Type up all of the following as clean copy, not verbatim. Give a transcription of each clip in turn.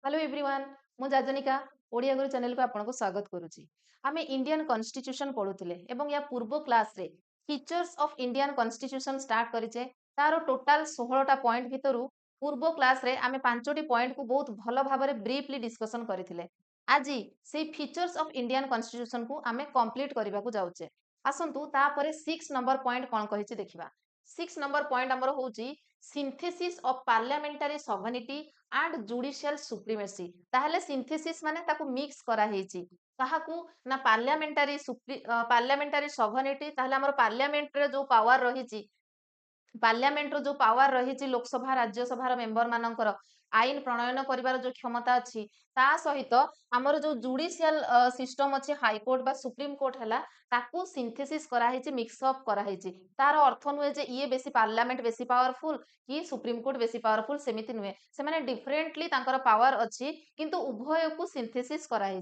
Hello everyone मु जाजनिका ओडिया गुरु channel को आपको स्वागत करुच्ची। आम इंडियन कॉन्स्टिट्यूशन पढ़ुले एवं या पूर्व क्लास रे features of Indian constitution start करिचे। तार टोटाल 16टा पॉइंट भितर पूर्व क्लास रे आमे 5टी पॉइंट को बहुत भल भाव ब्रीफली डिस्कशन करथिले। आज से फीचर्स ऑफ इंडियन कॉन्स्टिट्यूशन को आमे कंप्लीट करबा को जाउचे। आसंतु तापरे 6 नंबर पॉइंट कोन कहिछि देखिबा। 6 नंबर पॉइंट हमर होउची synthesis of parliamentary sovereignty and judicial supremacy. ताहले सिंथेसिस माने ताकू मिक्स करा हेची काहाकू ना पार्लियामेंटरी सॉवरेनिटी। ताहले हमर पार्लियामेंट रे जो पावर रहिची, पार्लियामेंट रो जो पावर रही लोकसभा राज्यसभा मेंबर मानकर आईन प्रणयन करिवार जो क्षमता अच्छी ता सहित आमर जो जुडिशियल सिस्टम अच्छी हाईकोर्ट बा सुप्रीम कोर्ट है ताकू सिंथेसिस कराई मिक्सअप कराई। तार अर्थ नुहे जे ये बेसी पार्लियामेंट बेसी पावरफुल कि सुप्रीम कोर्ट बेसी पावरफुल सेमिति नुहे, से माने डिफरेंटली तांकर पावर अच्छी किंतु उभय को सिंथेसिस कराई।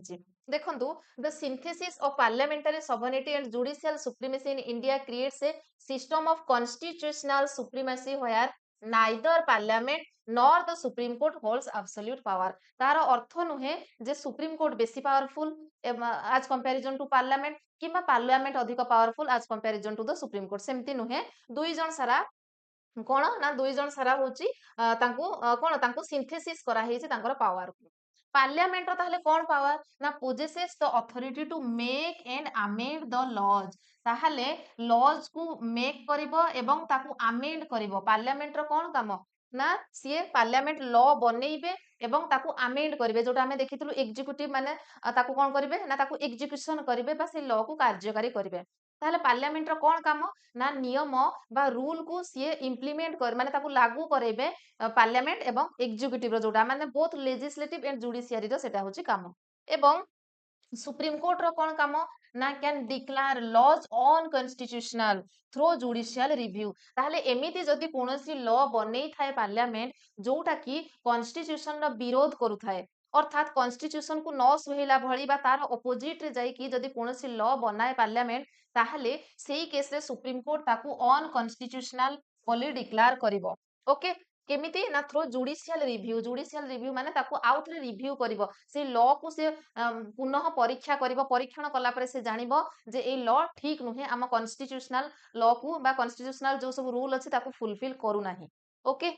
देखंतु the synthesis of parliamentary sovereignty and judicial supremacy in India creates a system of constitutional supremacy where neither parliament nor the supreme court holds absolute power। तार अर्थ नुहे जे सुप्रीम कोर्ट बेसी powerful as comparison to parliament किंबा parliament अधिक powerful as comparison to the supreme court, सेमती नुहे दुई जन सारा कोन ना दुई जन सारा होची कोन तांको सिंथेसिस करा हेची तांकर पावर को। पार्लियामेंट रो ताहले कोन पावर ना possesses the authority to make and amend the laws. ताहले लॉज को मेक करिवो एवं ताकू अमेंड करिवो। पार्लियामेंट रो कोन काम ना सीए पार्लियामेंट लॉ बनेइबे एवं ताकू अमेंड करिवे, जोटा हमें देखिथिलु एग्जीक्यूटिव माने ताकू कोन करिवे ना ताकू एग्जीक्यूशन करिवे बा से लॉ को कार्यकारी करिवे। ताहले पार्लियामेंट रो कोन काम ना नियम बा रूल को सीए इम्प्लीमेंट कर माने ताकू लागू करेबे पार्लियामेंट एवं एग्जीक्यूटिव रो जोटा माने बोथ लेजिस्लेटिव एंड जुडिशियरी रो सेटा होची काम। एवं सुप्रीम कोर्ट रो कोन काम ना can declare laws unconstitutional through judicial review. ताहले एमिति जदि कोनोसी लॉ बनेई थाए पार्लियामेंट जोटा कि कॉन्स्टिट्यूशन रो विरोध करू थाए, अर्थात कॉन्स्टिट्यूशन को न सुहेला भली बा तार अपोजिट रे जाई कि जदि कोनोसी लॉ बनाए पार्लियामेंट ताहले सेही केस रे सुप्रीम कोर्ट ताकू ऑन कॉन्स्टिट्यूशनल बोली डिक्लेयर करिवो। ओके, केमिति ना थ्रू जुडिशियल रिव्यू माने ताकू आउट रे रिव्यू करिवो से लॉ को से पुनः परीक्षा करिवो। परीक्षण कला परे से जानिबो जे ए लॉ ठीक नुहे आम कॉन्स्टिट्यूशनल लॉ को बा कॉन्स्टिट्यूशनल जो सब रूल अछि ताकू फुलफिल करू नाही। ओके,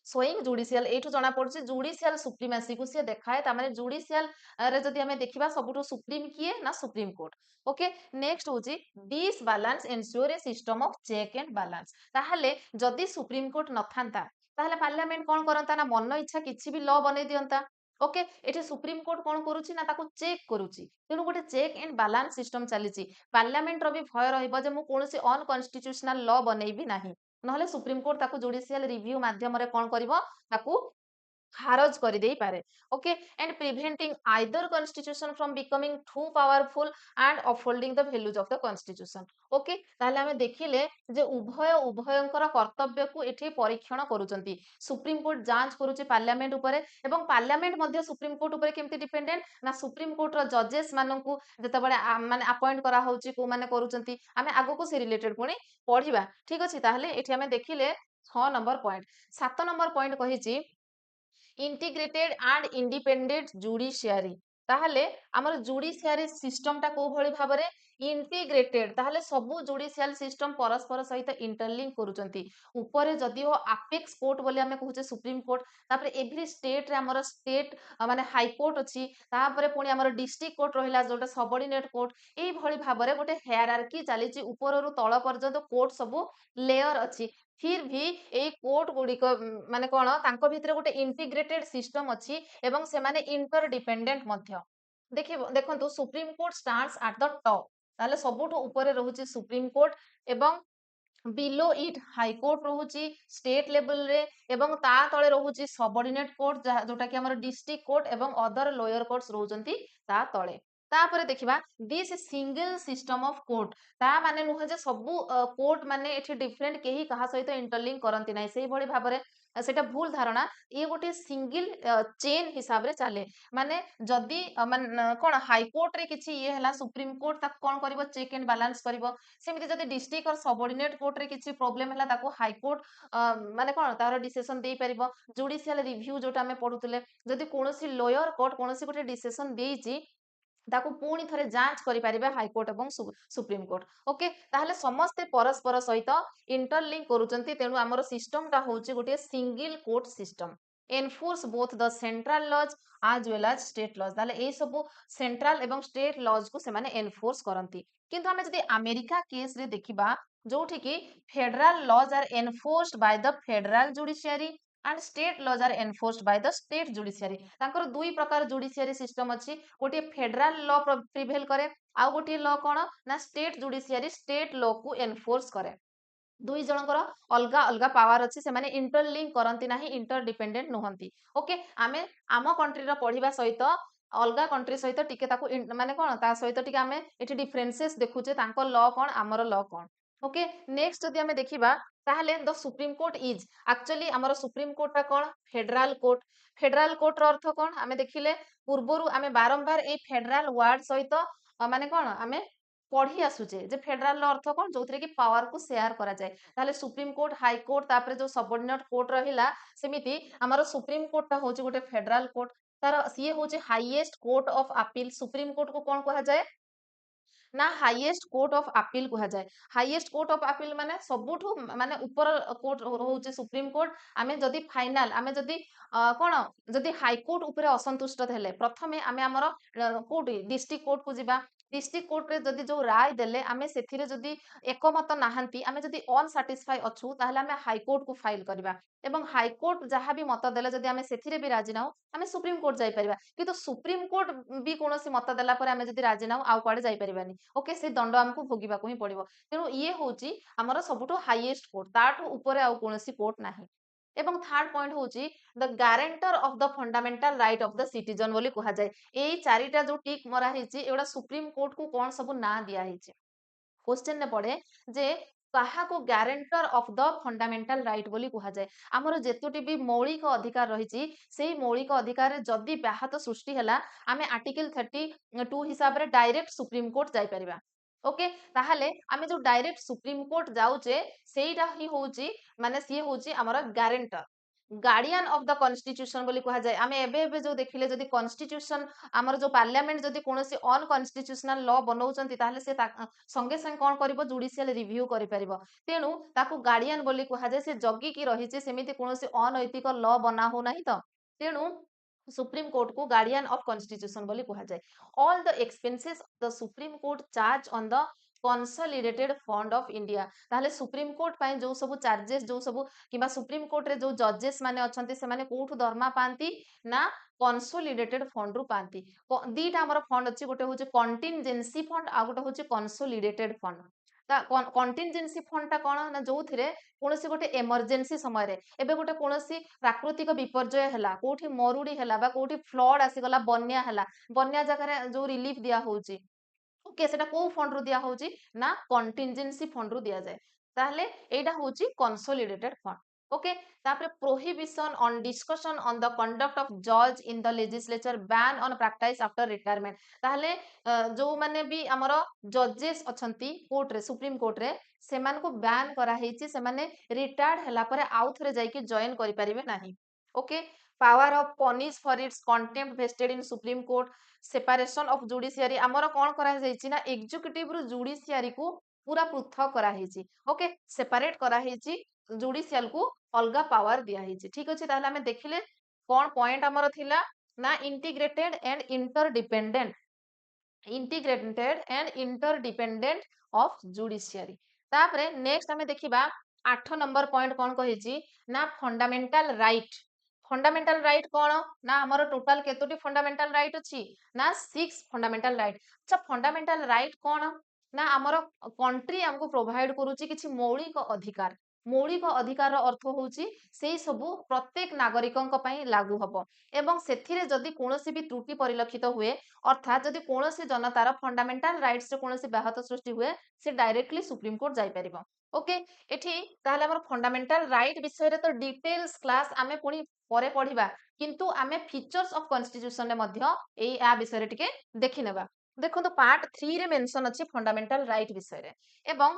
सोइंग जुडिशियल एठू जना पड़ुछि जुडिशियल सुप्रीमेसी को से देखाए ता माने जुडिशियल रे जदि हमें देखिबा सबुठो सुप्रीम किए ना सुप्रीम कोर्ट। ओके, नेक्स्ट होछि this balance ensure a system of check and balance. ताहले जदि सुप्रीम कोर्ट न थांता ताहले पार्लियामेंट कोन करंता ना मन इच्छा किछि भी लॉ बनै दियंता। ओके, एठी सुप्रीम कोर्ट कोन करूछि ना ताकू चेक करूछि, तेनु गोटे चेक एंड बैलेंस सिस्टम चलीछि। पार्लियामेंट रो भी भय रहइबो जे मु कोनोसी अनकॉन्स्टिट्यूशनल लॉ बनैबी नाही, नहले सुप्रीम कोर्ट ताकू जुडिशियल रिव्यू माध्यम रे कोन करिवो ताकू खारज कर दे पारे। Okay, and preventing either constitution from becoming too powerful and upholding the values of the constitution. Okay, ताहले हमें देखिले जे उभय उभयंकर कर्तव्य को एठी परीक्षण करूचंती। सुप्रीम कोर्ट जांच करूचे पार्लियामेंट उपरे एवं पार्लियामेंट मध्ये सुप्रीम कोर्ट उपरे केमती डिपेंडेंट ना सुप्रीम कोर्ट रो जजेस माननकु जतबेले माने अपॉइंट करा होउची को माने करूचंती हमें आगो को से रिलेटेड पुनी पढिबा। ठीक अछि, ताहले एठी हमें देखिले 6 नंबर पॉइंट। 7 नंबर पॉइंट कहिची इंटीग्रेटेड एंड इंडिपेंडेंट जुडिशियरी। ताहले हमर जुडिशियरी सिस्टम ता को भली भाबरे इंटीग्रेटेड, ताहले सबु जुडिशियल सिस्टम परस्पर सहित इंटरलिंक करूचंती। ऊपर जदि हो अपेक्स कोर्ट बोली हमें कहूचे सुप्रीम कोर्ट, तापर एवरी स्टेट रे हमर स्टेट माने हाई कोर्ट अछि, तापर पुनी हमर डिस्ट्रिक्ट कोर्ट रहिला जोटा सबऑर्डिनेट कोर्ट। एई भली भाबरे गोटे हायरार्की चलीची, ऊपर रु तळ पर्यंत कोर्ट सबु लेयर अछि। फिर भी ए कोर्ट गुड़िक माने कोन तांको भितरे गोटे इंटीग्रेटेड सिस्टम अछि एवं से माने इंटरडिपेंडेंट मध्य। देखिबो देखंतु supreme court stands at the top, ताले सबुठो ऊपर रहुची सुप्रीम कोर्ट एवं बिलो इट हाई कोर्ट रहुची स्टेट लेवल रे एवं ता तळे रहुची सबऑर्डिनेट कोर्ट जोटा कि हमर डिस्ट्रिक्ट कोर्ट एवं अदर लोअर कोर्ट्स रहउचंती ता तळे। तापर देखिबा this single system of court ता माने नुह जे सबु कोर्ट माने एठी डिफरेंट केही कहा सहित इंटरलिंक करंती नाही सेही भଳି भाबरे सेटा भूल धारणा ये गोटे सिंगल चेन हिसाब रे चले माने जदी कोन हाई कोर्ट रे किछि ये हला सुप्रीम कोर्ट ता कोन करबो चेक एंड बैलेंस करबो सेमिति जदी डिस्ट्रिक्ट और सबऑर्डिनेट कोर्ट रे किछि प्रॉब्लम हला ताको हाई कोर्ट माने कोन तार डिसीजन देई परिबो जुडिशियल रिव्यू जोटा हमें पढुतले जदी कोनोसी लोअर कोर्ट कोनोसी गोटे डिसीजन देइछि ताकू पुणी थरे जांच करि परिबे हाई कोर्ट एवं सुप्रीम कोर्ट ओके ताहले समस्ते परस्पर सहित इंटरलिंक करूचंती तेनु हमर सिस्टम ता होची गोटे single court system enforce both the central laws as well as state laws ताहले ए सब सेंट्रल एवं स्टेट लॉज को से माने एनफोर्स करंती किंतु हमें जदी अमेरिका केस रे देखिबा जोठी कि federal laws are enforced by the federal judiciary and state laws are enforced by the state judiciary तांकर दुई प्रकार जुडिशियरी सिस्टम अछि गोटे फेडरल लॉ प्रिवेल करे आ गोटे लॉ कोन ना स्टेट जुडिशियरी स्टेट लॉ को एनफोर्स करे दुई जनकर अलगा अलगा पावर अछि से माने इंटरलिंक करंती नाही इंटरडिपेंडेंट नहंती ओके आमे आम कंट्री रा पढिबा सहित अलगा कंट्री सहित टिके ताको माने कोन ता सहित टिके आमे एठी डिफरेंसेस देखुचे तांको लॉ कोन आमर लॉ कोन ओके नेक्स्ट जदि आमे देखिबा ताहले the supreme court is actually हमर सुप्रीम कोर्ट रा कोन फेडरल कोर्ट रो अर्थ कोन आमे देखिले पूर्वरु आमे बारंबार ए फेडरल वर्ड सहित माने कोन आमे पढ़ी आसुचे जे फेडरल अर्थ कोन जोथरे कि पावर को शेयर करा जाए ताले सुप्रीम कोर्ट हाई कोर्ट तापरे जो सबऑर्डिनेट कोर्ट रहिला सेमिति हमर सुप्रीम कोर्ट ता होची गोटे फेडरल कोर्ट तार सीए होची highest court of appeal supreme court को कोन कहा जाए ना हाईएस्ट कोर्ट ऑफ अपील कहा जाए हाईएस्ट कोर्ट ऑफ अपील माने सबुठु माने ऊपर कोर्ट होउचे सुप्रीम कोर्ट आमे जदी फाइनल आमे जदी कोन जदी हाई कोर्ट ऊपर असंतुष्ट हेले प्रथमे आमे हमर कोर्ट डिस्ट्रिक्ट कोर्ट को जिबा डिस्ट्रिक्ट कोर्ट रे जदी जो राय देले आमे सेथिरे जदी एकमत नाहंती आमे जदी अनसैटिस्फाई अछु ताहले आमे हाई कोर्ट को फाइल करबा एवं हाई कोर्ट जहां भी मत देले जदी आमे सेथिरे भी राजी नाउ आमे सुप्रीम कोर्ट जाई परिबा किंतु सुप्रीम कोर्ट भी कोनोसी मत देला पर आमे जदी राजी नाउ आउ कुआडे जाई परिबानी ओके से दंड हमकु भोगिबा को ही पड़िबो तेनु ये होची हमर सबुठो हाईएस्ट कोर्ट ताठो ऊपर आउ कोनोसी कोर्ट नाही एवं थर्ड पॉइंट होची the guarantor of the fundamental right of the citizen बोली कहा जाए एई चारिटा जो टिक मरा हेची एडा सुप्रीम कोर्ट को कोन सब ना दिया हेची क्वेश्चन ने पड़े जे कहा को guarantor of the fundamental right बोली कहा जाए हमर जेतुटी भी मौलिक अधिकार रहिची सेही मौलिक अधिकार रे जदी व्याहत सृष्टि हला आमे आर्टिकल 32 हिसाब रे डायरेक्ट सुप्रीम कोर्ट जाई परिबा ओके ताहले आमे जो डायरेक्ट सुप्रीम कोर्ट जाउचे सेईटा ही होउची माने सी होउची हमर guarantor guardian of the constitution बोली कहा जाए आमे एबे एबे जो देखिले जदी कॉन्स्टिट्यूशन हमर जो पार्लियामेंट जदी कोनोसी अनकॉन्स्टिट्यूशनल लॉ बनाउचंती ताहले से संगे संगे कोन करिवो जुडिशियल रिव्यू करि परिबो तेनु ताकू गार्डियन बोली कहा जाए से जगी की रहिचे सेमिति कोनोसी अनैतिक लॉ बना हो नाही तो तेनु सुप्रीम कोर्ट को गार्डियन ऑफ कॉन्स्टिट्यूशन बोली कहा जाए all the expenses of the supreme court charge on the consolidated fund of India ताहले सुप्रीम कोर्ट पय जो सब चार्जेस जो सब किबा सुप्रीम कोर्ट रे जो जजेस माने अछंती से माने कोठु दरमा पांती ना कंसोलिडेटेड फंड रु पांती दीटा हमर फंड अछि गोटे होचे कंटिजेंसी फंड आ गोटे होचे कंसोलिडेटेड फंड ता कंटिजेंसी फंड ता कोन ना जो थिरे कोनोसी गोटे इमरजेंसी समय रे एबे गोटे कोनोसी प्राकृतिक विपर्यय हला कोठी मरुडी हला बा कोठी फ्लड आसी गला बन्या जगह रे जो रिलीफ दिया होउची ओके सेटा को फंड रु दिया होउची ना कंटिजेंसी फंड रु दिया जाए ताहले एटा होउची कंसोलिडेटेड फंड ओके तापरे prohibition on discussion on the conduct of जज in the legislature ban on practice after retirement ताहले जो माने भी हमर जजेस अछंती कोर्ट रे सुप्रीम कोर्ट रे सेमान को बैन करा हेची से माने रिटायर्ड हला परे आउ थरे जाई कि जॉइन करि परिबे नाही okay power of punish for its contempt vested in supreme court separation of judiciary हमर कोन करा जाईची ना एग्जीक्यूटिव रु जुडिशियरी को पूरा पृथक करा हेची ओके सेपरेट करा हेची जुडिशियल को अलगा पावर दिया हेची ठीक अछि ताहले हमें देखिले कोन पॉइंट हमर थिला ना integrated and interdependent of judiciary तापरे नेक्स्ट हमें देखिबा 8 नंबर पॉइंट कोन कहिची ना फंडामेंटल राइट कोन ना हमर टोटल केतोटी फंडामेंटल राइट अछि ना 6 फंडामेंटल राइट अच्छा फंडामेंटल राइट कोन ना हमर कंट्री हमको प्रोवाइड करूची किछि मौलिक अधिकार मौलिक अधिकार अर्थ होउची सेई सबु प्रत्येक नागरिकंक पई लागू हबो एवं सेथिरे जदि कोनोसी भी त्रुटि परिलक्षित हुए अर्थात जदि कोनोसी जनतार फंडामेंटल राइट्स रे कोनोसी व्याहत सृष्टि हुए से डायरेक्टली सुप्रीम कोर्ट जाई परिबो। ओके एठी ताहले हमर फंडामेंटल राइट विषय रे तो डिटेल्स क्लास आमे पुनी परे पढिबा किंतु आमे फीचर्स ऑफ कॉन्स्टिट्यूशन रे मध्य एई आ विषय रे टिके देखि नेबा। देखो पार्ट 3 रे मेंशन अछि फंडामेंटल राइट विषय रे एवं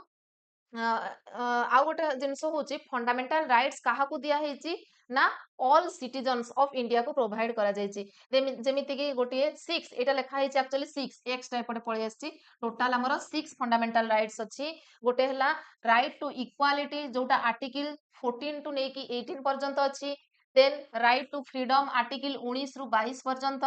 आउ गोटे जिनस होची फंडामेंटल राइट्स काहाकू दिया हेची ना ऑल सिटीजन्स ऑफ इंडिया को प्रोवाइड करा जायची जेमिति कि गोटे 6 एटा लेखा हेची एक्चुअली 6 एक्स टाइप पटे पळै आछि टोटल हमर 6 फंडामेंटल राइट्स अछि गोटे हला राइट टू इक्वालिटी जोटा आर्टिकल 14 टू नेकी 18 पर्यंत अछि then right to freedom article 19 रु 22 पर्यंत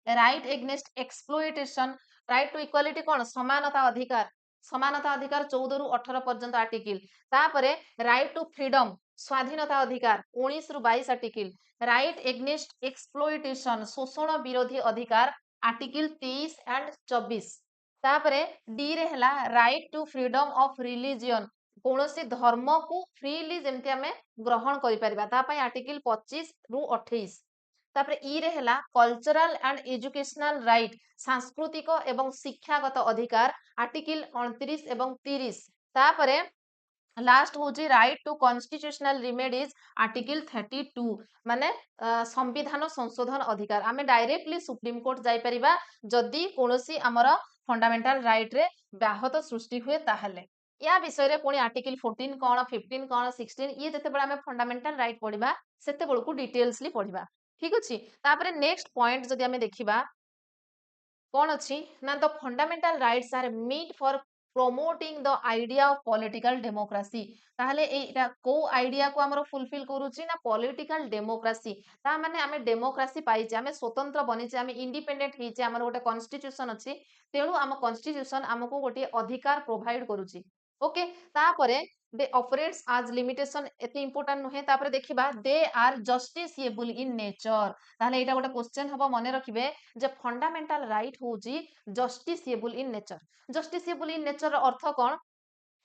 right against exploitation right to equality कोन समानता अधिकार 14 रु 18 पर्यंत आर्टिकल तापरे राइट टू फ्रीडम स्वाधीनता अधिकार 19 रु 22 आर्टिकल राइट एग्नेस्ट एक्सप्लोइटेशन शोषण विरोधी अधिकार आर्टिकल 23 एंड 24 तापरे डी रे हला right to freedom of religion कौनसी धर्म को फ्रीली जेमति हमें ग्रहण करि परिबा ता पई आर्टिकल 25 रु 28 तापरे ई रे हला कल्चरल एंड एजुकेशनल राइट सांस्कृतिक एवं शिक्षागत अधिकार आर्टिकल 29 एवं 30 तापरे लास्ट होची right to constitutional remedies article 32 माने संविधान संशोधन अधिकार आमे डायरेक्टली सुप्रीम कोर्ट जाई परिबा जदी कोनोसी हमर फंडामेंटल राइट रे व्याहत सृष्टि हुए ताहले या विषय रे पुणी आर्टिकल 14 कोन 15 कोन 16 ये जते बडा हमें फंडामेंटल राइट पढिबा सेते बळकू डिटेल्सली पढिबा ठीक अछि तापरे नेक्स्ट पॉइंट जदी हमें देखिबा कौन अच्छी ना the fundamental rights are made for promoting the idea of political democracy ताहले एटा को आइडिया को हमरो फुलफिल करूची ना पॉलिटिकल डेमोक्रेसी ता माने हमें डेमोक्रेसी पाइचे हमें स्वतंत्र बनिचे हमें इंडिपेंडेंट हिचे हमर गोटे कॉन्स्टिट्यूशन अछि तेणु हम कॉन्स्टिट्यूशन हमको गोटे अधिकार प्रोवाइड करूची ओके तापरे दे ऑपरेट्स आज लिमिटेशन एते इंपोर्टेंट नुहे तापरे देखिबा दे आर जस्टिसएबल इन नेचर ताहले एटा गोटे क्वेश्चन हबो मने रखिबे जे फंडामेंटल राइट होची जस्टिसएबल इन नेचर जस्टिसएबल इन नेचर अर्थ कोन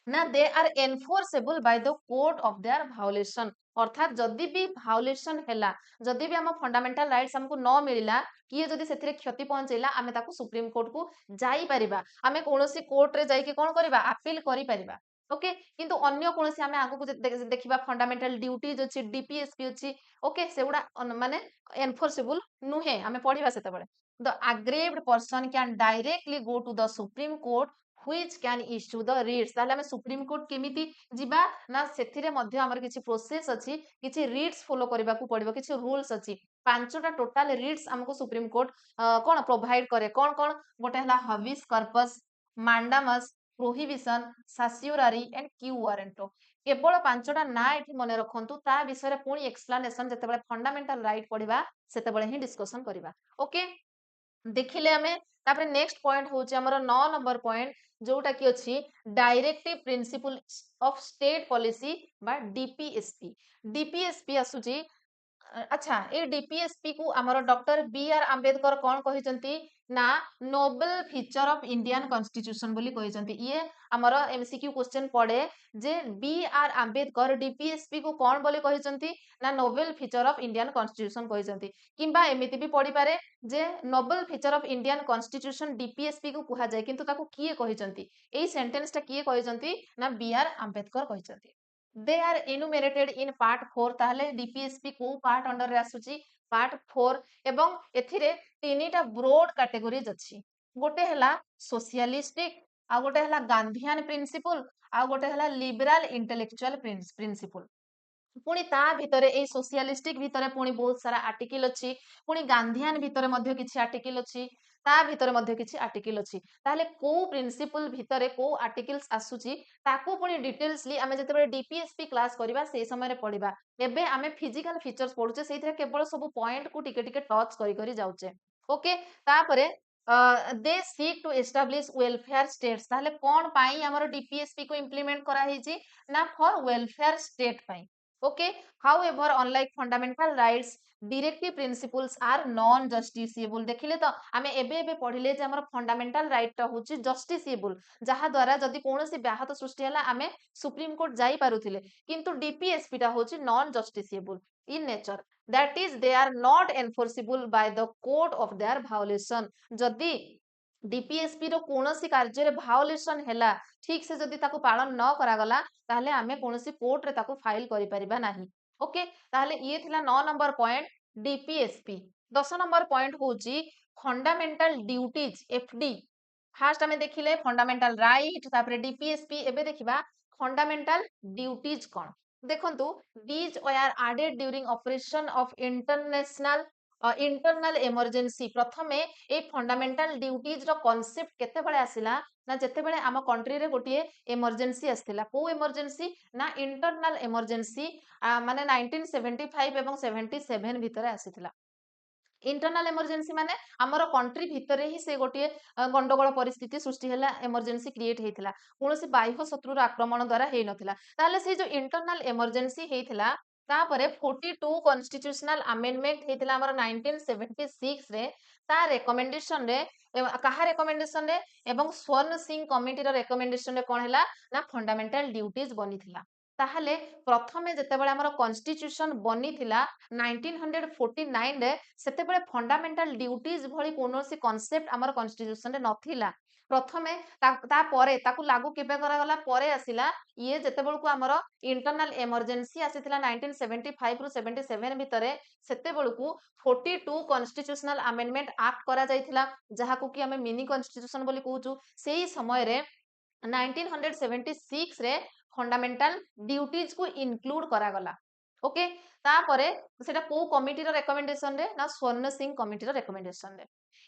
ना they are enforceable by the court of their violation अर्थात जदि भी भायोलेशन हैला जदि भी हम फंडामेंटल राइट्स हमको न मिलिला किए जदि सेथिरे क्षति पहुंचैला आमे ताको सुप्रीम कोर्ट को जाई परिबा आमे कोनोसी कोर्ट रे जाई के कोन करिबा अपील करि परिबा ओके किंतु अन्य कोनोसी आमे आगु को देखिबा फंडामेंटल ड्यूटीज अछि डीपीएसपी अछि ओके सेउडा माने एनफोर्सेबल नुहे आमे पढिबा सेतबेले the aggrieved person can directly go to the supreme court which can issue the writs ताले हमें सुप्रीम कोर्ट केमिति जिबा ना सेथिरे मध्य हमर किछि प्रोसेस अछि किछि रिट्स फॉलो करबा को पड़िबो किछि रूल्स अछि पांचटा टोटल रिट्स हमको सुप्रीम कोर्ट कोन प्रोवाइड करे कोन कोन गोटे हला habeas corpus mandamus prohibition certiorari and quo warranto केवल पांचटा ना एठी मने रखंतु ता विषय पुणी एक्सप्लेनेशन जतेबेले फंडामेंटल राइट पढिबा सेतेबेले ही डिस्कशन करबा ओके देखिले हमें तापर नेक्स्ट पॉइंट होची हमर 9 नंबर पॉइंट जोटा की अछि directive principle of state policy बा डीपीएसपी डीपीएसपी आसुची अच्छा ए डीपीएसपी को हमर डॉक्टर बी आर आंबेडकर कोन कहिसंती ना novel feature of Indian constitution बोली कहिसंती ये हमर एमसीक्यू क्वेश्चन पड़े जे बी आर आंबेडकर डीपीएसपी को कोन बोली कहिसंती ना novel feature of Indian constitution कहिसंती किंबा एमिति भी पड़ी पारे जे novel feature of Indian constitution DPSP को कुहा जाय किंतु ताको किए कहिसंती एई सेंटेंस ता किए कहिसंती ना बी आर आंबेडकर कहिसंती they are enumerated in part 4 ताहले डीपीएसपी को पार्ट अंडर रे आसुची पार्ट 4 एवं एथिरे तीनिटा ब्रॉड कैटेगरीज अछि गोटे हला सोशलिस्टिक आ गोटे हला गांधीयन प्रिंसिपल आ गोटे हला लिबरल इंटेलेक्चुअल प्रिंसिपल पुणी ता भितरे ए सोशलिस्टिक भितरे पुणी बहुत सारा आर्टिकल अछि पुणी गांधीयन भितरे मध्य किछि आर्टिकल अछि ता भितरे मध्य किछि आर्टिकल अछि ताले को प्रिंसिपल भितरे को आर्टिकल्स आसुची ताको पुणी डिटेल्सली आमे जतेबे डीपीएसपी क्लास करिबा से समय रे पढिबा एबे आमे फिजिकल फीचर्स पढुचे सेइथरे केवल सब पॉइंट को टिके टिके टच करी करी जाउचे ओके तापरे they seek to establish welfare states ताले कोन पाई हमर डीपीएसपी को इंप्लीमेंट करा हेची ना फॉर वेलफेयर स्टेट पाई okay, however unlike fundamental rights directive principles are non justiciable. देखिले तो आमे एबे एबे पढ़िले जे हमर फंडामेंटल राइट टा होची जस्टिसेबल, जहा द्वारा जदि कोनोसी व्याहत सृष्टि हला आमे सुप्रीम कोर्ट जाई पारुथिले, किंतु डीपीएसपी टा होची non justiciable in nature, that is they are not enforceable by the court of their violation. जदि डीपीएसपी रो कोनोसी कार्य रे वायोलेशन हैला, ठीक से जदि ताको पालन न करागला, ताहले आमे कोनोसी कोर्ट रे ताको फाइल करि परिबा नाही। ओके, ताहले ये थिला 9 number point DPSP. 10 number point होची फंडामेंटल ड्यूटीज एफडी। फास्ट आमे देखिले फंडामेंटल राइट, तापरे डीपीएसपी, एबे देखिबा फंडामेंटल ड्यूटीज कोन। देखंतु these were added during operation of international internal emergency. प्रथमे ए फंडामेंटल ड्यूटीज रो कांसेप्ट केतेबेले आसिला ना जेतेबेले आम कंट्री रे गोटिए इमरजेंसी आस्थिला। को इमरजेंसी ना इंटरनल इमरजेंसी, माने 1975 एवं 77 भितरे आसीथिला। इंटरनल इमरजेंसी माने हमर कंट्री भितरे ही से गोटिए गंडगोल परिस्थिति सृष्टि हैला, इमरजेंसी क्रिएट हेतिला, कोनोसी बाह्य शत्रुर आक्रमण द्वारा हेइ नथिला। ताले से जो इंटरनल इमरजेंसी हेतिला, तापरे 42 कॉन्स्टिट्यूशनल अमेंडमेंट हेतिला हमर 1976 रे। ता रिकमेंडेशन रे काहा रिकमेंडेशन रे एवं स्वर्ण सिंह कमिटी रो रिकमेंडेशन रे कोन हैला ना फंडामेंटल ड्यूटीज बनिथिला। ताहले प्रथमे जेतेबेले हमर कॉन्स्टिट्यूशन बनिथिला 1949 रे, सेतेबेले फंडामेंटल ड्यूटीज भली कोनोसी कांसेप्ट हमर कॉन्स्टिट्यूशन रे नथिला। प्रथमे ता परे ताकू लागू केबे करा गला परे आसिला, ये जेतेबेल को हमर इंटरनल इमरजेंसी आसीथिला 1975 रु 77 भितरे, सेतेबेल को 42 कॉन्स्टिट्यूशनल अमेंडमेंट एक्ट करा जायथिला, जहाकू कि हमें मिनी कॉन्स्टिट्यूशन बोली कहूचु। सेही समय रे 1976 रे फंडामेंटल ड्यूटीज को इनक्लूड करा गला। ओके, तापरे सेटा को कमिटी रो रिकमेंडेशन रे ना स्वर्ण सिंह कमिटी रो रिकमेंडेशन रे।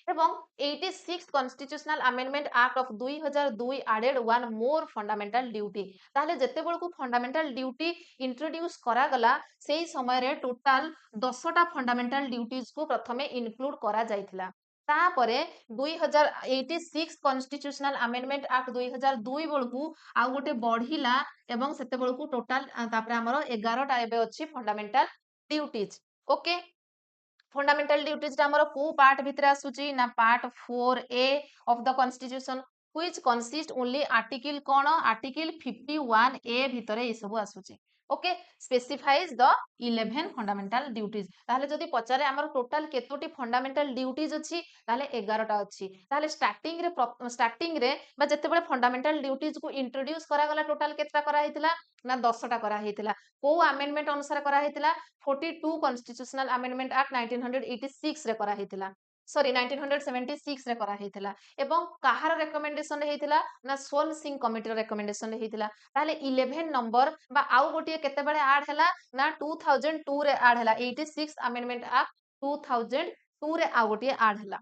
एवं 86 constitutional amendment act of 2002 added one more fundamental duty. ताहले जेतेबेल को फंडामेंटल ड्यूटी इंट्रोड्यूस करा गला, सेही समय रे टोटल 10 टा फंडामेंटल ड्यूटीज को प्रथमे इनक्लूड करा जायथिला। तापरे 2086 कॉन्स्टिट्यूशनल अमेंडमेंट एक्ट 2002 बेलकू आउ गोटे बढ़िला, एवं सेते बेलकू टोटल तापरे हमर 11 टा एबे अछि fundamental duties. Okay, fundamental duties हमर को पार्ट भितरे आसुची ना part 4A of the constitution, which consist only article cone article 51A भितरे ए सब आसुची। Okay, specifies the 11 fundamental duties. ताहले जदि पचारे हमर टोटल केतोटी फंडामेंटल ड्यूटीज अछि, ताहले 11 टा अछि। ताहले स्टार्टिंग रे बा जेतेबेले फंडामेंटल ड्यूटीज को इंट्रोड्यूस करा गला, टोटल केतरा करा हेतिला ना 10 टा करा हेतिला। को अमेंडमेंट अनुसार करा हेतिला 42 कॉन्स्टिट्यूशनल अमेंडमेंट एक्ट 1986 रे करा हेतिला, सॉरी 1976 रे करा हेतिला। एवं काहार रिकमेंडेशन रे हेतिला ना स्वर्ण सिंह कमिटी रो रिकमेंडेशन रे हेतिला। ताहले 11 नंबर बा आउ गोटिए केतेबेले ऐड हैला ना 2002 रे ऐड हैला, 86 अमेंडमेंट एक्ट 2002 रे आउ गोटिए ऐड हैला।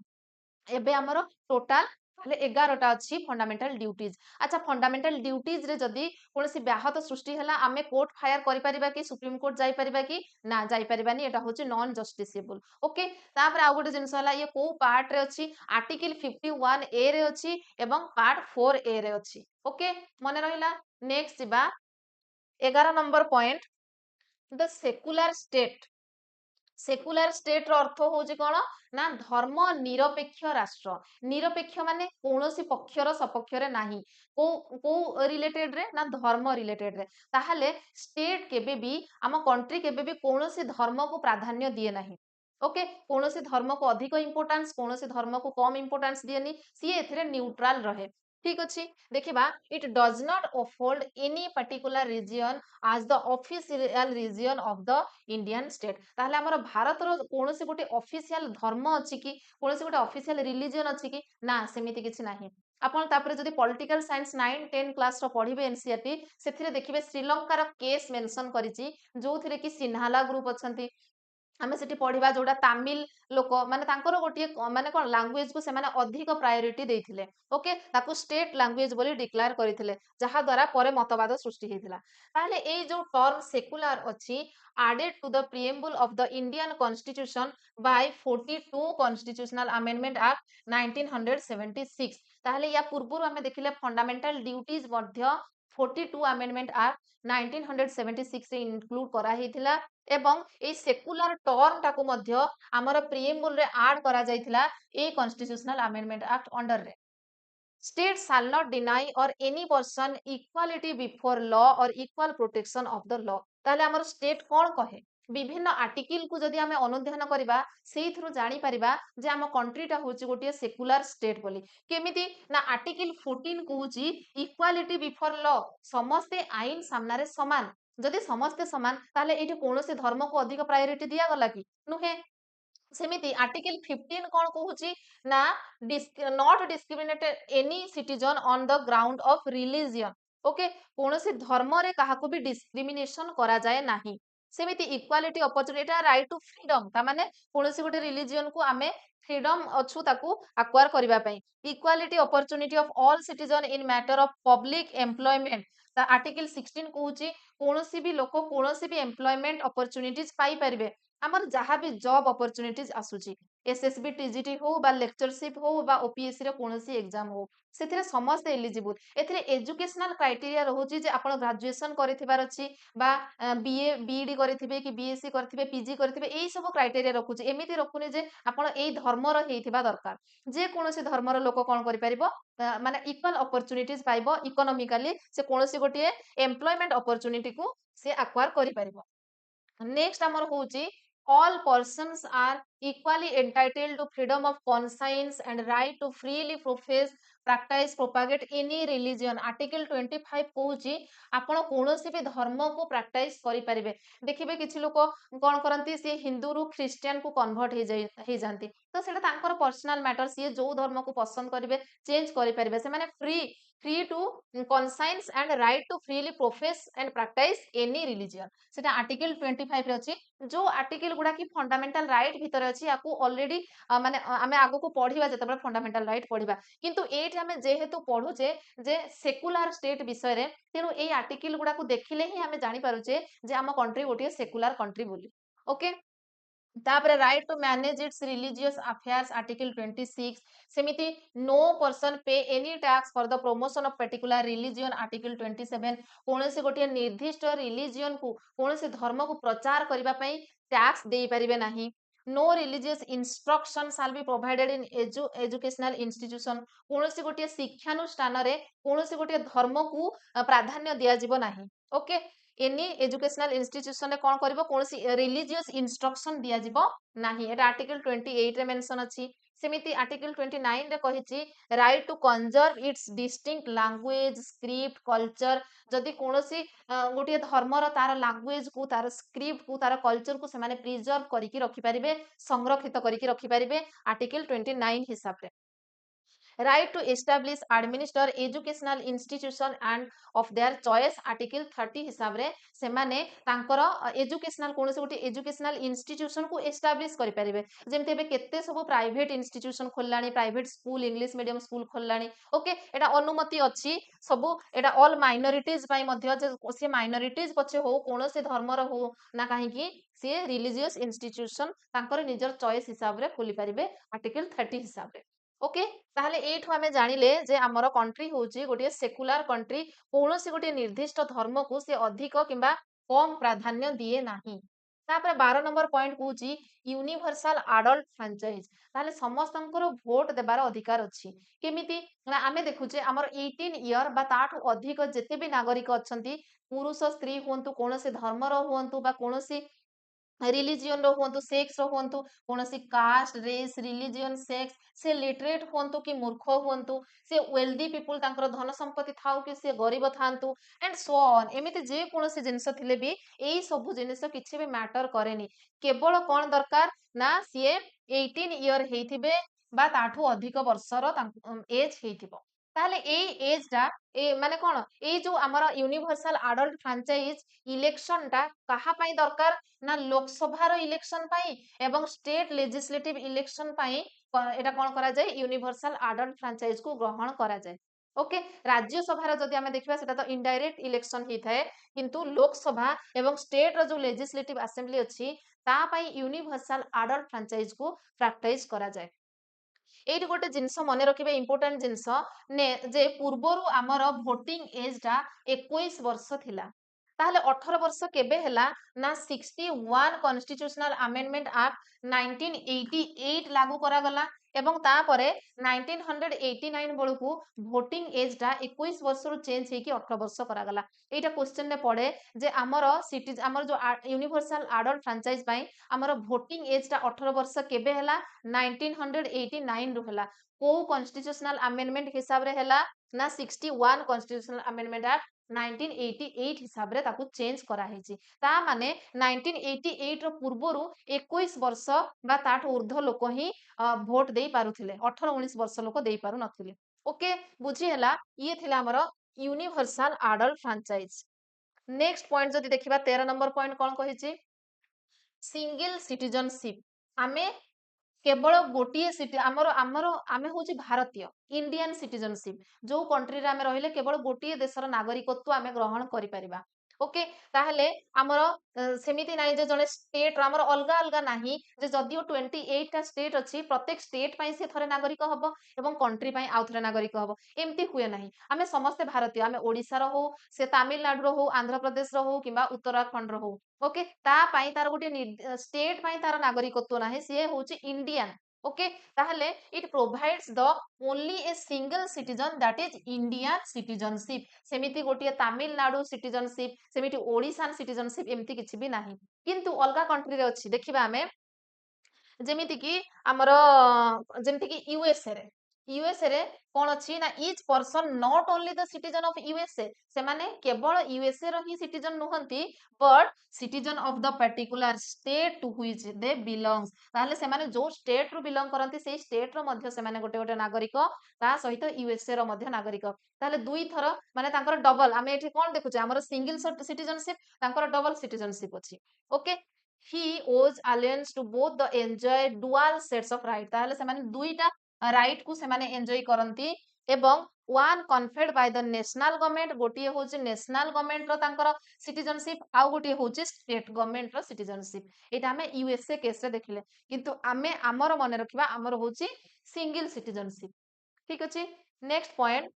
एबे हमर टोटल ताहले 11 टा अछि फंडामेंटल ड्यूटीज। अच्छा, फंडामेंटल ड्यूटीज रे जदि कोनोसी व्याहत सृष्टि हला, आमे कोर्ट फायर करि परिबा कि सुप्रीम कोर्ट जाई परिबा कि ना जाई परिबानी, एटा होची नॉन जस्टिसेबल। ओके, तापर आउ गोटे जिंस हला ये को पार्ट रे अछि, आर्टिकल 51A रे अछि एवं पार्ट 4A रे अछि। ओके, मने रहिला। नेक्स्ट जिबा 11 number point, the secular state. Secular state रो अर्थ होची कोन ना धर्म निरपेक्ष राष्ट्र। निरपेक्ष माने कोनोसी पक्षर सपक्षरे नाही, को को रिलेटेड रे ना धर्म रिलेटेड रे। ताहले स्टेट केबे भी आम कंट्री केबे भी कोनोसी धर्म को प्राधान्य दिए नाही। ओके, कोनोसी धर्म को अधिक इंपोर्टेंस, कोनोसी धर्म को कम इंपोर्टेंस दिएनी, सी एथिरे न्यूट्रल रहे। ठीक अछि, देखिबा it does not uphold any particular region as the official region of the Indian state. ताहले हमर भारत रो कोनोसी गोटे ऑफिशियल धर्म अछि कि कोनोसी गोटे ऑफिशियल रिलीजन अछि कि ना, सेमिति किछि नाही। आपण तापरे जदि पॉलिटिकल साइंस 9 10 क्लास रो पढिबे एनसीईआरटी, सेथिरे देखिबे श्रीलंका रो केस मेंशन करिछि, जोथिरे कि सिन्हाला ग्रुप अछंती। आमे सेठी पढ़िबा जोडा तमिल लोक माने तांकर गोटिए माने कोन लैंग्वेज को सेमाने अधिक प्रायोरिटी देइथिले। ओके, ताकू स्टेट लैंग्वेज बोली डिक्लेयर करिथिले, जहा द्वारा परे मतवाद सृष्टि हेतिला। ताहले ए जो टर्म सेकुलर अछि added to the preamble of the Indian Constitution by 42 Constitutional Amendment Act 1976। ताहले या पूर्वरु हमें देखिले फंडामेंटल ड्यूटीज मध्य 42 अमेंडमेंट एक्ट 1976 रे इनक्लूड करा ହେଇଥିଲା ଏବଂ ଏଇ ସେकुलर टर्म टाको मध्य हमर प्रिएम्बल रे ऐड करा जायथिला ए कॉन्स्टिट्यूशनल अमेंडमेंट एक्ट अंडर रे state shall not deny or any person equality before law or equal protection of the law ताले हमर स्टेट कोन कहे विभिन्न आर्टिकल को जदि हमें अनुध्यान करिबा सेइथरु जानि परिबा जे हम कंट्रीटा होची गोटे सेकुलर स्टेट बोली केमिति ना आर्टिकल 14 कहूची इक्वालिटी बिफोर लॉ समस्ते आईन सामना रे समान जदि समस्ते समान ताले एठी कोनोसे धर्म को अधिक प्रायोरिटी दिया गला कि नुहे सेमिति आर्टिकल 15 कोन कहूची ना not discriminated any citizen on the ground of religion okay कोनोसे धर्म रे काहाको भी डिस्क्रिमिनेशन करा जाए नाही सेमिति equality opportunity right to freedom ता माने कोनोसे गोटे रिलीजियन को आमे फ्रीडम अछु ताकू अक्वायर करिबा पई equality opportunity of all citizen in matter of public employment ता आर्टिकल 16 कहूची कोनोसी भी लोक कोनोसी भी एम्प्लॉयमेंट अपॉर्चुनिटीज पाई परिबे हमर जहाँ भी जॉब अपॉर्चुनिटीज आसुची एसएसबी टीजीटी हो बा लेक्चरशिप हो बा ओपीएससी रे कोनोसी एग्जाम हो सेथिरे समस्त एलिजिबल एथिरे एजुकेशनल क्राइटेरिया रहूची जे आपण ग्रेजुएशन करिथिबार अछि बा बीए बीडी करिथिबे कि बीएससी करिथिबे पीजी करिथिबे एई सब क्राइटेरिया रखुची एमिति रखुनी जे आपण एई धर्मर हेइथिबा दरकार जे कोनोसी धर्मर लोक कोन करि परिबो माने इक्वल अपॉर्चुनिटीज पाइबो इकोनॉमिकली से कोनोसी गोटिए एम्प्लॉयमेंट अपॉर्चुनिटी को से एक्वायर करि परिबो नेक्स्ट हमर होची all persons are equally entitled to freedom of conscience and right to freely profess practice propagate any religion article 25 कहूची आपण कोनोसी भी धर्म को प्रैक्टिस करि परिबे देखिबे किछि लोक कोन करंती से हिंदू रु क्रिश्चियन को कन्वर्ट हे जानती तो सेटा तांकर पर्सनल मैटर से जो धर्म को पसंद करिवे चेंज करि परिबे से माने free to conscience and right to freely profess and practice any religion सेटा आर्टिकल 25 रे अछि जो आर्टिकल गुडा की फंडामेंटल राइट भीतर अछि याकू ऑलरेडी माने आमे आगो को पढिबा जतबे फंडामेंटल राइट पढिबा किंतु एठी हमें जेहेतु पढुचे जे सेकुलर स्टेट विषय रे तेनु एई आर्टिकल गुडा को देखिले ही हमें जानि पारुचे जे हम कंट्री गोटे सेकुलर कंट्री बोली ओके तापरे right to manage its religious affairs article 26 सेमिति no person pay any tax for the promotion of particular religion article 27 कोनोसे गोटे निर्दिष्ट रिलीजियन को कोनोसे धर्म को प्रचार करिबा पई टैक्स देई परिबे नाही no religious instruction shall be provided in educational institution कोनोसे गोटे शिक्षानुष्ठान रे कोनोसे गोटे धर्म को प्राधान्य दिया जिवो नाही ओके एनी एजुकेशनल इंस्टीट्यूशन रे कोन करबो कोनोसी रिलीजियस इंस्ट्रक्शन दिया जिवो नाही एटा आर्टिकल 28 रे मेंशन अछि सेमिति आर्टिकल 29 रे कहिछि right to conserve its distinct language script culture जदि कोनोसी गोटे धर्मर तार लैंग्वेज को तार स्क्रिप्ट को तार कल्चर को से माने प्रिजर्व करिकि रखि परिबे संरक्षित करिकि रखि परिबे आर्टिकल 29 हिसाब रे right to establish administer educational institution and of their choice article 30 हिसाब रे से माने तांकर एजुकेशनल कोनसे गोटे एजुकेशनल इंस्टीट्यूशन को एस्टाब्लिश करि परिबे जेमते बे केते सब प्राइवेट इंस्टीट्यूशन खोललानी private school English medium school खोललानी ओके एटा अनुमति अछि सब एटा ऑल माइनॉरिटीज पई मध्ये जे से माइनॉरिटीज पछे हो कोनसे धर्मर हो ना काहे कि से रिलीजियस इंस्टीट्यूशन तांकर निजर चॉइस हिसाब रे खोली परिबे आर्टिकल 30 हिसाब रे ओके ताहले एठु हमें जानिले जे हमर कंट्री होची गोटे सेकुलर कंट्री कोनोसी गोटे निर्दिष्ट धर्म को से अधिक किंबा कम प्राधान्य दिए नाही तापर 12 नंबर पॉइंट कहूची यूनिवर्सल एडल्ट फ्रांचाइज ताहले समस्तंकर वोट देबार अधिकार अछि केमिति ना आमे देखुचे हमर 18 ईयर बा ताठु अधिक जेते भी नागरिक अछंती पुरुष स्त्री होंतु कोनोसी धर्मर होंतु बा कोनोसी रिलीजियन रो होंतु सेक्स रो होंतु कोनोसी कास्ट रेस रिलीजियन सेक्स से लिटरेट होंतु कि मूर्ख होंतु से वेल्दी पीपुल तांकर धन संपत्ति थाउ कि से गरीब थांतु एंड सो ऑन एमिति जे कोनोसी जिंस थिले भी एई सब जिंस किछि भी मैटर करेनी केवल कोन दरकार ना सिए 18 ईयर हेइथिबे बा ताठू अधिक वर्षर एज हेइथिबो ताहले एई एज टा ए माने कोन एई जो हमर यूनिवर्सल एडल्ट फ्रांचाइज इलेक्शन टा कहा पई दरकार ना लोकसभा रो इलेक्शन पाई एवं स्टेट लेजिस्लेटिव इलेक्शन पाई एटा कोन करा जाय यूनिवर्सल एडल्ट फ्रांचाइज को ग्रहण करा जाय ओके राज्यसभा रो जदि हमें देखिबा सेटा तो इनडायरेक्ट इलेक्शन ही थाए किंतु लोकसभा एवं स्टेट रो जो लेजिस्लेटिव असेंबली अछि ता पाई यूनिवर्सल एडल्ट फ्रांचाइज को प्रैक्टिस करा जाय एठी गोटे जिनस मने रखिबे इंपोर्टेंट जिनस ने जे पूर्वरु आमर भोटिंग एज टा 21 वर्ष थिला ताहले 18 वर्ष केबे ହେଲା ना 61 कॉन्स्टिट्यूशनल अमेंडमेंट एक्ट 1988 लागू करा गला एवं तापरे 1989 बेलू भोटिंग एज टा 21 वर्ष रु चेंज हेकी 18 वर्ष करा गला एटा क्वेश्चन ने पड़े जे आमर सिटीज आमर जो यूनिवर्सल एडल्ट फ्रेंचाइज पई आमर भोटिंग एज टा 18 वर्ष केबे ହେଲା 1989 रु ହେଲା को कॉन्स्टिट्यूशनल अमेंडमेंट हिसाब रे ହେଲା ना 61 कॉन्स्टिट्यूशनल अमेंडमेंट एक्ट 1988 हिसाब रे ताकू चेंज करा हेची ता माने 1988 रो पूर्वरु 21 वर्ष बा ताठ ऊर्ध्व लोक ही भोट देई पारुथिले 18 19 वर्ष लोक देई पारु नथिले ओके बुझी हला ये थिला हमर universal adult franchise next point जदि देखिबा 13 नंबर पॉइंट कोन कहिची सिंगल सिटीजनशिप आमे केवल गोटे सिटी आमर आमर आमे होची भारतीय इंडियन सिटीजनशिप जो कंट्री रे आमे रहिले केवल गोटे देशर नागरिकत्व आमे ग्रहण करि परिबा ओके ताहले आमर सेमिति नाही जे जने स्टेट आमर अलगा अलगा नाही जे जदियो 28 टा स्टेट अछि प्रत्येक स्टेट पई से थरे नागरिक हबो एवं कंट्री पई आउ थरे नागरिक हबो एम्ति हुए नाही आमे समस्त भारतीय आमे ओडिसा रो हो से तमिलनाडु रो हो आंध्र प्रदेश रो हो किबा उत्तराखंड रो हो ओके ता पई तार गोटे स्टेट पई तार नागरिकत्व नाही से होची इंडियन ओके ताहले it provides the only a single citizen that is Indian citizenship सेमिति गोटे तमिलनाडु सिटीजनशिप सेमिति ओडिशान सिटीजनशिप एमती किछि भी नाही किंतु अलगा कंट्री रे अछि देखिबा हमें जेमिति कि हमर जेमिति कि यूएसए रे कोन अछि ना each person not only the citizen of USA से माने केवल यूएसए रो ही सिटीजन नहंती but citizen of the particular state to which they belongs ताले से माने जो स्टेट रो बिलोंग करंती सेही स्टेट रो मध्य से माने गोटे गोटे नागरिक ता सहित यूएसए रो मध्य नागरिक ताले दुई थर माने तांकर डबल आमे एठी कोन देखुचे हमर सिंगल सिटीजनशिप तांकर डबल सिटीजनशिप अछि okay he owes allegiance to both the enjoy dual sets of right ताहले से माने दुईटा राइट को से माने एन्जॉय करंती एवं one conferred by the national government गोटिए होची नेशनल गवर्नमेंट रो तांकर सिटीजनशिप आउ गोटिए होची स्टेट गवर्नमेंट रो सिटीजनशिप एटा हमें यूएसए केस रे देखिले किंतु आमे हमर मने रखिबा हमर होची सिंगल सिटीजनशिप ठीक अछि नेक्स्ट पॉइंट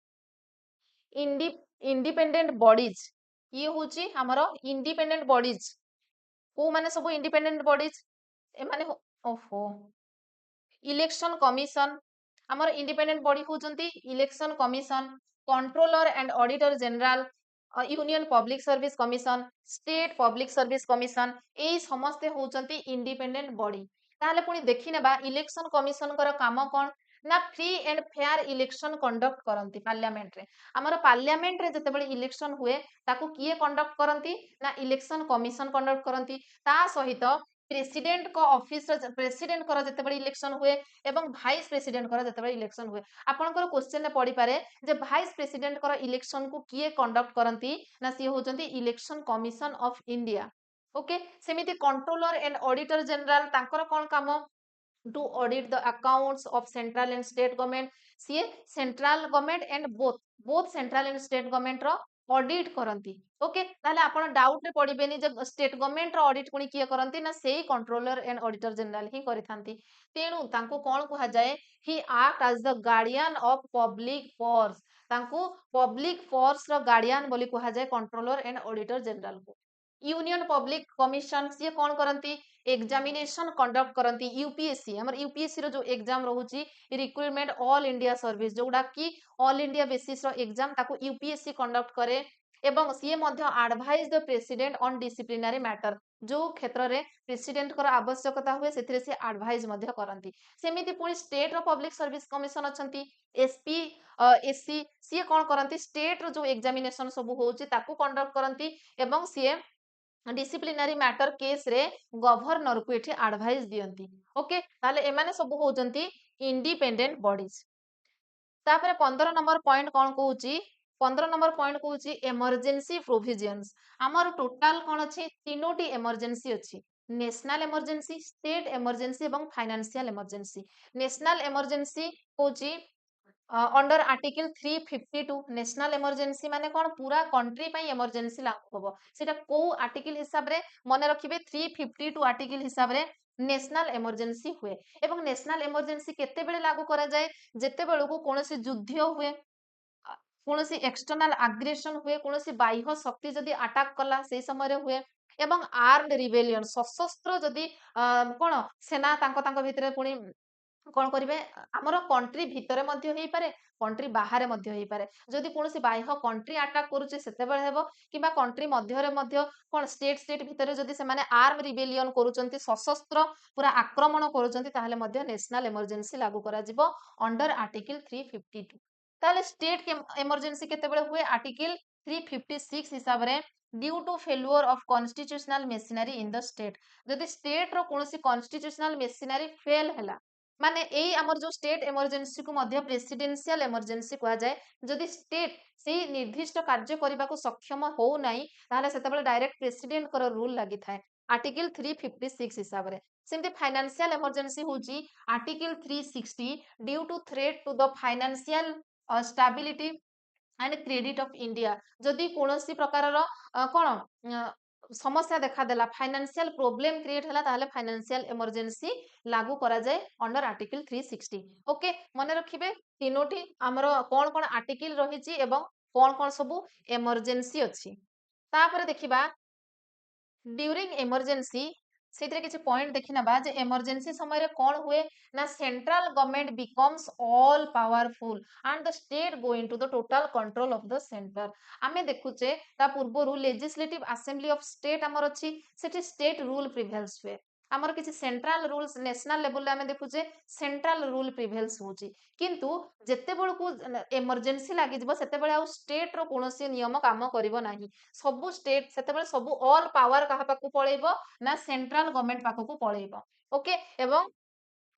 इंडिपेंडेंट बॉडीज ये होची हमर इंडिपेंडेंट बॉडीज को माने सब इंडिपेंडेंट बॉडीज ए माने ओहो इलेक्शन कमिशन हमर इंडिपेंडेंट बॉडी होचंती election commission controller and auditor general union public service commission state public service commission ए समस्ते होचंती इंडिपेंडेंट बॉडी ताहले पुनी देखि नेबा इलेक्शन कमिशन कर काम कोन ना फ्री एंड फेयर इलेक्शन कंडक्ट करंती पार्लियामेंट रे हमर पार्लियामेंट रे जते बळे इलेक्शन हुए ताकू किए कंडक्ट करंती ना इलेक्शन कमिशन कंडक्ट करंती ता सहित प्रेसिडेंट को ऑफिस प्रेसिडेंट कर जते बळे इलेक्शन हुए एवं भाइस प्रेसिडेंट कर जते बळे इलेक्शन हुए आपनकर क्वेश्चन ने पड़ी पारे जे भाइस प्रेसिडेंट कर इलेक्शन को किए कंडक्ट करंती ना सी होचंती election commission of India okay सेमिति कंट्रोलर एंड ऑडिटर जनरल तांकर कोन काम to audit the accounts of central and state government सी central government and both central and state government रो ऑडिट करंती ओके ताले आपण डाउट रे पड़िबेनी जे स्टेट गवर्नमेंट रो ऑडिट कोनी किए करंती ना सेही कंट्रोलर एंड ऑडिटर जनरल ही करिथांती तेनु तांको कोन कहा जाए ही act as the guardian of public force तांको पब्लिक फोर्स रो गार्डियन बोली कहा जाए कंट्रोलर एंड ऑडिटर जनरल को यूनियन पब्लिक कमिशन सी कोन करंती एग्जामिनेशन कंडक्ट करंती यूपीएससी हमर यूपीएससी रो जो एग्जाम रहउची रिक्रूटमेंट ऑल इंडिया सर्विस जोडा की ऑल इंडिया बेसिस रो एग्जाम ताको यूपीएससी कंडक्ट करे एवं सी मध्य advise the president on disciplinary matter जो क्षेत्र रे प्रेसिडेंट कर आवश्यकता हुए सेथिरे से एडवाइज मध्य करंती सेमिति पुनी स्टेट रो पब्लिक सर्विस कमिशन अछंती एसपी एससी सी कोन करंती स्टेट रो जो एग्जामिनेशन सब होउची ताको कंडक्ट करंती एवं सी डिसिप्लिनरी मैटर केस रे गवर्नर को एठी एडवाइस दियंती ओके ताले एमाने सब होचंती इंडिपेंडेंट बॉडीज तापरे 15 नंबर पॉइंट कोन कहूची 15 नंबर पॉइंट कहूची इमरजेंसी प्रोविजंस हमर टोटल कोन अछि तीनोटी इमरजेंसी अछि नेशनल इमरजेंसी स्टेट इमरजेंसी एवं फाइनेंशियल इमरजेंसी नेशनल इमरजेंसी कहूची अंडर आर्टिकल 352 नेशनल इमरजेंसी माने कोन पूरा कंट्री पई इमरजेंसी लागू होबो सेटा को आर्टिकल हिसाब रे मने रखिबे 352 आर्टिकल हिसाब रे नेशनल इमरजेंसी हुए एवं नेशनल इमरजेंसी केतेबेले लागू करा जाए जेतेबेलକୁ कोनोसी युद्ध हुए कौन एक्सटर्नाल आग्रेसन हुए कौन बाह्य शक्ति जदि अटैक कला से समय हुए एवं आर्म्ड रिबेलियन सशस्त्र जदि कौन सेना भितर पुणी कौन करेंगे आमर कंट्री भितर पारे कंट्री बाहर पारे जदि कौन बाह्य कंट्री अटैक करुचे कि कंट्री मध्य कौन स्टेट स्टेट भितर जदि से आर्म रिबेलियन करुचंती सशस्त्र पूरा आक्रमण करुचंती नेशनल इमरजेंसी लागू करा जिवो अंडर आर्टिकल 352 ताले स्टेट इमरजेंसी केतेबेले हुए आर्टिकल 356 हिसाब रे due to failure of constitutional machinery in the state जदि स्टेट रो कोनोसी कॉन्स्टिट्यूशनल मेसिनरी फेल हैला माने एई हमर जो स्टेट इमरजेंसी को मध्य प्रेसिडेंशियल इमरजेंसी कहा जाए जदि स्टेट से निर्दिष्ट कार्य करने को सक्षम हो नाही ताहले सेतेबेले डायरेक्ट प्रेसिडेंट कर रूल लागि थाए आर्टिकल 356 हिसाब रे सेमती फाइनेंशियल इमरजेंसी होची article 360 due to threat to the financial stability and credit of India जदि कोनोसी प्रकार कौन समस्या देखा देला फाइनेंशियल प्रॉब्लम क्रिएट हैला ताहले फाइनेंशियल इमरजेंसी लागू करा जाए अंडर आर्टिकल 360 ओके मने रखिबे तीनोटी हमरो कोन कोन आर्टिकल रहिची एवं कोन कोन सबु इमरजेंसी अछि तापर देखिबा ड्यूरिंग इमरजेंसी से किसी पॉइंट देखी ना जे इमरजेंसी समय रे कौन हुए ना central government becomes all powerful and the state go into the total control of the centre आमे देखुचे ता पूर्वरु लेजिस्लेटिव असेंबली ऑफ स्टेट हमर अछि सेठी स्टेट रूल प्रिवेल्स हुए आमर किसी सेंट्रल रूल्स नेशनल लेवल रे आमे देखुचे सेंट्रल रूल प्रिवेल्स होची किंतु जेते बेलकु इमरजेंसी लागि जिवो सेते बेले आ स्टेट रो कोनोसी नियम काम करिवो नाही सबु स्टेट सेते बेले सबु ऑल पावर कहा पाकु पळेइबो ना सेंट्रल गवर्नमेंट पाखକୁ पळेइबो ओके एवं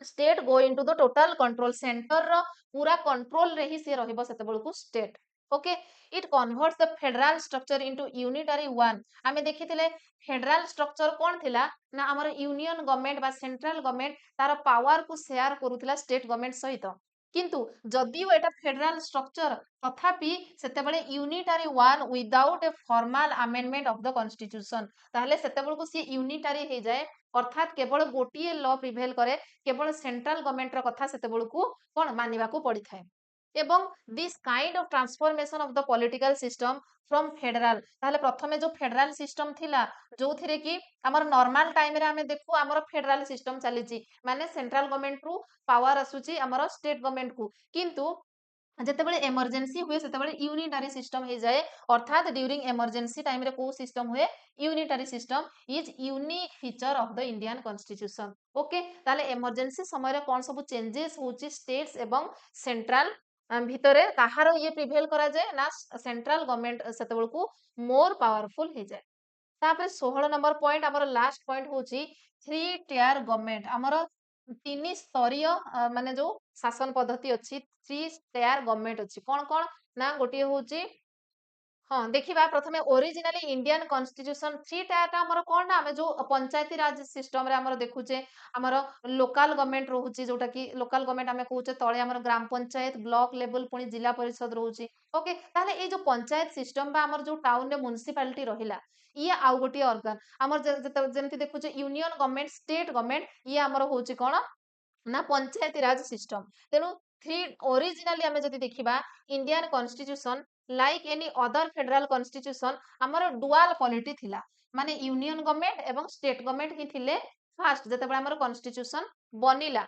state go into the total control centre रो पूरा कंट्रोल रे ही से रहइबो सेते बेलकु state okay it converts the federal structure into unitary one आमे देखिथिले फेडरल स्ट्रक्चर कोन थिला ना हमर यूनियन गवर्नमेंट बा सेंट्रल गवर्नमेंट तार पावर को शेयर करूथिला स्टेट गवर्नमेंट सहित किंतु जदिও এটা फेडरल स्ट्रक्चर तथापि सेतेबेले unitary one without a formal amendment of the constitution ताहले सेतेबेलको सी यूनिटरी हे जाए अर्थात केवल गोटिए लॉ प्रिवेल करे केवल सेंट्रल गवर्नमेंट रो कथा सेतेबेलको कोन मानिबा को पड़ी थाए एवं this kind of transformation of the political system from federal ताहले प्रथमे जो फेडरल सिस्टम थिला जो थिरे कि हमर नॉर्मल टाइम रे हमें देखु हमर फेडरल सिस्टम चलीची माने सेंट्रल गवर्नमेंट रु पावर आसुची हमर स्टेट गवर्नमेंट को किंतु जेतेबेले इमरजेंसी हुए सेतेबेले यूनिटरी सिस्टम हे जाए अर्थात ड्यूरिंग इमरजेंसी टाइम रे को सिस्टम हुए unitary system is unique feature of the Indian constitution okay ताले इमरजेंसी समय रे कोन सब चेंजेस होची स्टेट्स एवं सेंट्रल भितरे काहार ये प्रिवेल करा जाए ना सेंट्रल गवर्नमेंट सेतेबेलकु मोर पावरफुल हे जाए तापर 16 नंबर पॉइंट हमर लास्ट पॉइंट होची थ्री टियर गवर्नमेंट हमर तीन स्तरीय माने जो शासन पद्धति अछि थ्री टियर गवर्नमेंट अछि कोन कोन ना गोटे होची हाँ देखिबा प्रथमे originally Indian constitution three tier हमर कोन ना हमें जो पंचायती राज सिस्टम रे हमर देखुचे हमर लोकल गवर्नमेंट रहउची जोटा कि लोकल गवर्नमेंट हमें कहउचे तळे हमर ग्राम पंचायत ब्लॉक लेवल पुनी जिला परिषद रहउची ओके ताले ए जो पंचायत सिस्टम बा हमर जो टाउन रे म्युनिसिपालिटी रहिला ये आउ गोटी ऑर्गन हमर जेमति देखुचे यूनियन गवर्नमेंट स्टेट गवर्नमेंट ये हमर होउची कोन ना पंचायती राज सिस्टम तेनु थ्री ओरिजिनली हमें जदि देखिबा Indian constitution like any other federal constitution हमर डुअल पॉलिटी थिला माने यूनियन गवर्नमेंट एवं स्टेट गवर्नमेंट ही थिले फास्ट जेतेबेले हमर कॉन्स्टिट्यूशन बनिला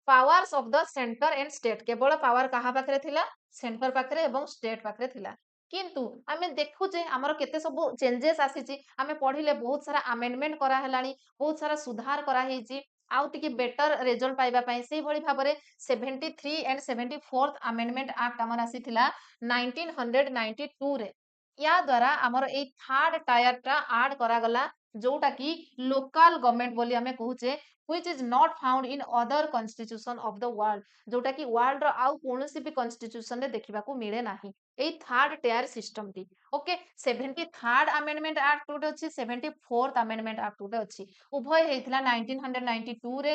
powers of the centre and state केवल पावर कहा पाखरे थिला सेंटर पाखरे एवं स्टेट पाखरे थिला किंतु आमे देखुचे हमर केते सब चेंजेस आसीची आमे पढिले बहुत सारा अमेंडमेंट करा हेलानी बहुत सारा सुधार करा हेची आउ टिके बेटर रिजल्ट पाइबा पई सेही भली भाबरे 73 एंड 74th अमेंडमेंट एक्ट हमर आसीथिला 1992 रे या द्वारा हमर ए थर्ड टायर टा ऐड करा गला जोटा कि लोकल गवर्नमेंट बोली हमें कहूचे which is not found in other constitution of the world जोटा कि वर्ल्ड रो आउ कोनोसी भी कॉन्स्टिट्यूशन रे देखिबा को मिले नाही ए थर्ड टायर सिस्टम टी ओके 73rd अमेंडमेंट एक्ट टू अछि 74th अमेंडमेंट एक्ट टू अछि उभय हेतिला 1992 रे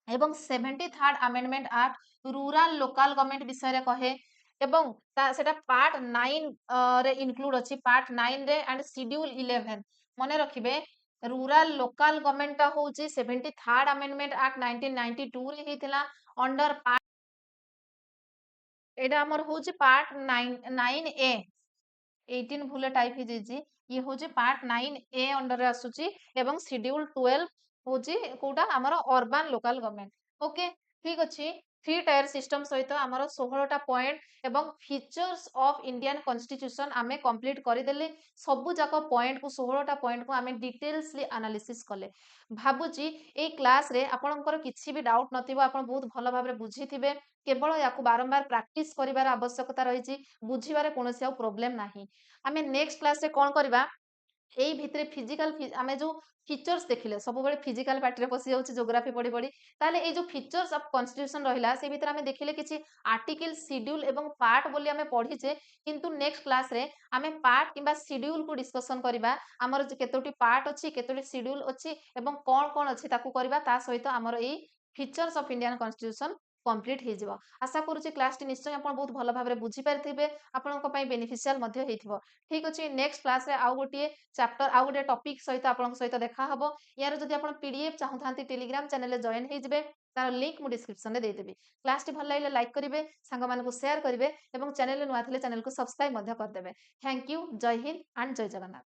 एवं 73rd amendment act rural local government विषय रे कहे एवं सेटा पार्ट 9 रे इंक्लूड अछि पार्ट 9 रे एंड शेड्यूल 11 मने रखिबे रूरल लोकल गवर्नमेंट टा होची 73rd अमेंडमेंट एक्ट 1992 रे हेतिला अंडर पार्ट एटा हमर होची पार्ट 9 ए 18 भूले टाइप ही जाइए ये हूँ पार्ट 9 ए अंडर रे आसुची एवं शेड्यूल 12 हूँ कोटा आमर अर्बान लोकल गवर्नमेंट ओके ठीक अच्छे 3 टायर सिस्टम सहित आमर 16टा पॉइंट एवं फीचर्स ऑफ इंडियन कॉन्स्टिट्यूशन आमे कंप्लीट करदेले सबु जाक पॉइंट को 16टा पॉइंट को आमे डिटेल्सली एनालिसिस कले भाबुची ए क्लास रे आपनकर किछि भी डाउट नथिबो आपन बहुत भलो भाबरे बुझिथिबे केवल याकू बारंबार प्रैक्टिस करिवार आवश्यकता रहिछि बुझिबारे कोनोसी आ प्रॉब्लम नाही आमे नेक्स्ट क्लास रे कोन करबा एई भितरे फिजिकल आमे जो फीचर्स देखिले सब बेले फिजिकल पार्ट रे पसि जाउछि ज्योग्राफी पढी पढी ताले ए जो फीचर्स ऑफ कॉन्स्टिट्यूशन रहिला से भितरे आमे देखिले किछि आर्टिकल शेड्यूल एवं पार्ट बोली आमे पढिचे किंतु नेक्स्ट क्लास रे आमे पार्ट किबा शेड्यूल को डिस्कशन करिबा हमर जे केतोटी पार्ट अछि केतोटी शेड्यूल अछि एवं कोन कोन अछि ताकू करिबा ता सहित हमर एई features of Indian constitution complete हे जिवो आशा करूछि क्लास टी निश्चय आपण बहुत भलो भाबरे बुझी पारथिबे आपनक पई बेनिफिशियल मध्ये हेथिबो ठीक अछि नेक्स्ट क्लास रे आउ गोटिए चैप्टर आउ गोटे टॉपिक सहित आपनक सहित देखा हबो यार जदि आपण पीडीएफ चाहुथांती टेलीग्राम चैनल रे जॉइन हे जिवे तार लिंक मु डिस्क्रिप्शन रे दे देबी क्लास टी भल लागले लाइक करिवे संग मानको शेयर करिवे एवं चैनल रे नुआ थिले चैनल को सब्सक्राइब मध्ये कर देबे थैंक यू जय हिंद एंड जय जगन्नाथ।